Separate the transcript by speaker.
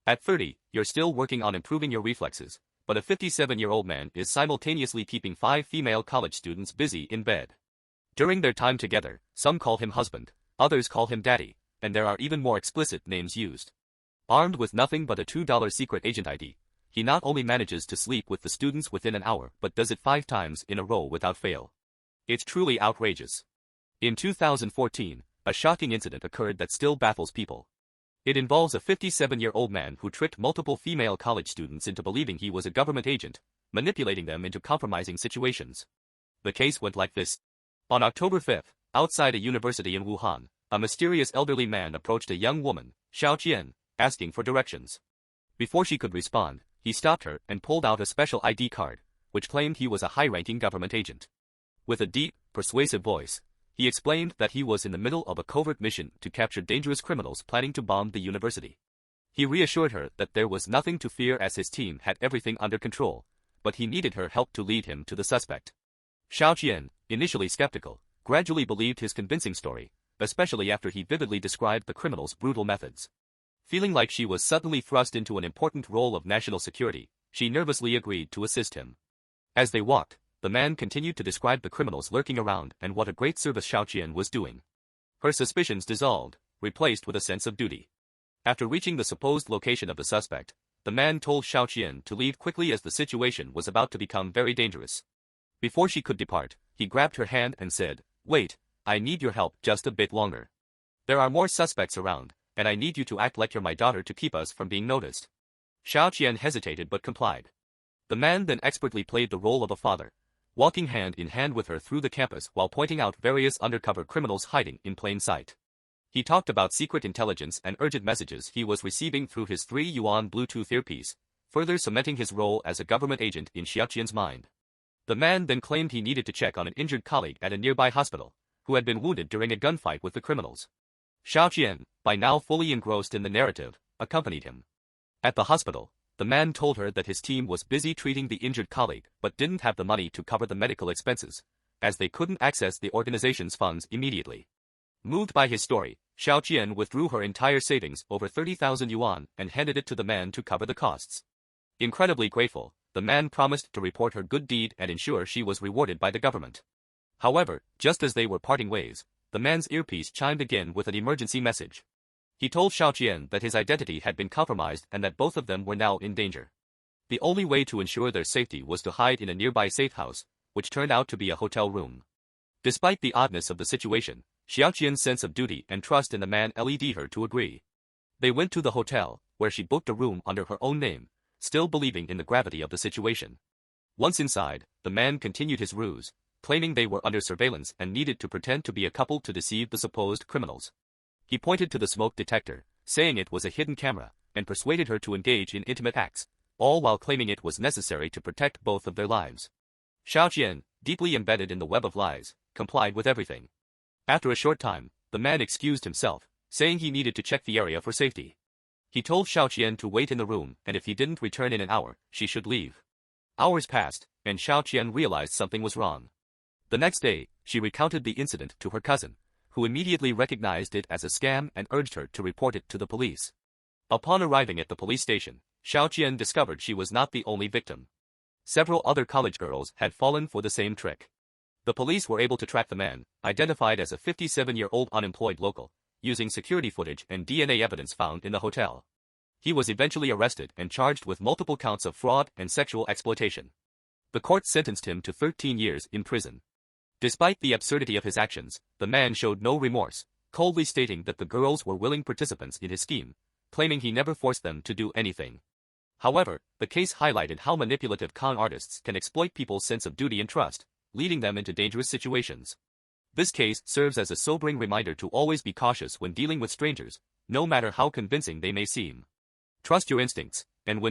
Speaker 1: At 30, you're still working on improving your reflexes, but a 57-year-old man is simultaneously keeping 5 female college students busy in bed. During their time together, some call him husband, others call him daddy, and there are even more explicit names used. Armed with nothing but a $2 secret agent ID, he not only manages to sleep with the students within an hour but does it 5 times in a row without fail. It's truly outrageous. In 2014, a shocking incident occurred that still baffles people. It involves a 57-year-old man who tricked multiple female college students into believing he was a government agent, manipulating them into compromising situations. The case went like this. On October 5, outside a university in Wuhan, a mysterious elderly man approached a young woman, Xiao Qian, asking for directions. Before she could respond, he stopped her and pulled out a special ID card, which claimed he was a high-ranking government agent. With a deep, persuasive voice, he explained that he was in the middle of a covert mission to capture dangerous criminals planning to bomb the university. He reassured her that there was nothing to fear as his team had everything under control, but he needed her help to lead him to the suspect. Xiao Qian, initially skeptical, gradually believed his convincing story, especially after he vividly described the criminals' brutal methods. Feeling like she was suddenly thrust into an important role of national security, she nervously agreed to assist him. As they walked, the man continued to describe the criminals lurking around and what a great service Xiao Qian was doing. Her suspicions dissolved, replaced with a sense of duty. After reaching the supposed location of the suspect, the man told Xiao Qian to leave quickly as the situation was about to become very dangerous. Before she could depart, he grabbed her hand and said, "Wait, I need your help just a bit longer. There are more suspects around, and I need you to act like you're my daughter to keep us from being noticed." Xiao Qian hesitated but complied. The man then expertly played the role of a father, walking hand in hand with her through the campus while pointing out various undercover criminals hiding in plain sight. He talked about secret intelligence and urgent messages he was receiving through his 3-yuan Bluetooth earpiece, further cementing his role as a government agent in Xiao Qian's mind. The man then claimed he needed to check on an injured colleague at a nearby hospital, who had been wounded during a gunfight with the criminals. Xiao Qian, by now fully engrossed in the narrative, accompanied him. At the hospital, the man told her that his team was busy treating the injured colleague but didn't have the money to cover the medical expenses, as they couldn't access the organization's funds immediately. Moved by his story, Xiao Qian withdrew her entire savings, over 30,000 yuan, and handed it to the man to cover the costs. Incredibly grateful, the man promised to report her good deed and ensure she was rewarded by the government. However, just as they were parting ways, the man's earpiece chimed again with an emergency message. He told Xiao Qian that his identity had been compromised and that both of them were now in danger. The only way to ensure their safety was to hide in a nearby safe house, which turned out to be a hotel room. Despite the oddness of the situation, Xiao Qian's sense of duty and trust in the man led her to agree. They went to the hotel, where she booked a room under her own name, still believing in the gravity of the situation. Once inside, the man continued his ruse, claiming they were under surveillance and needed to pretend to be a couple to deceive the supposed criminals. He pointed to the smoke detector, saying it was a hidden camera, and persuaded her to engage in intimate acts, all while claiming it was necessary to protect both of their lives. Xiao Qian, deeply embedded in the web of lies, complied with everything. After a short time, the man excused himself, saying he needed to check the area for safety. He told Xiao Qian to wait in the room, and if he didn't return in an hour, she should leave. Hours passed, and Xiao Qian realized something was wrong. The next day, she recounted the incident to her cousin, who immediately recognized it as a scam and urged her to report it to the police. Upon arriving at the police station, Xiao Qian discovered she was not the only victim. Several other college girls had fallen for the same trick. The police were able to track the man, identified as a 57-year-old unemployed local, using security footage and DNA evidence found in the hotel. He was eventually arrested and charged with multiple counts of fraud and sexual exploitation. The court sentenced him to 13 years in prison. Despite the absurdity of his actions, the man showed no remorse, coldly stating that the girls were willing participants in his scheme, claiming he never forced them to do anything. However, the case highlighted how manipulative con artists can exploit people's sense of duty and trust, leading them into dangerous situations. This case serves as a sobering reminder to always be cautious when dealing with strangers, no matter how convincing they may seem. Trust your instincts, and when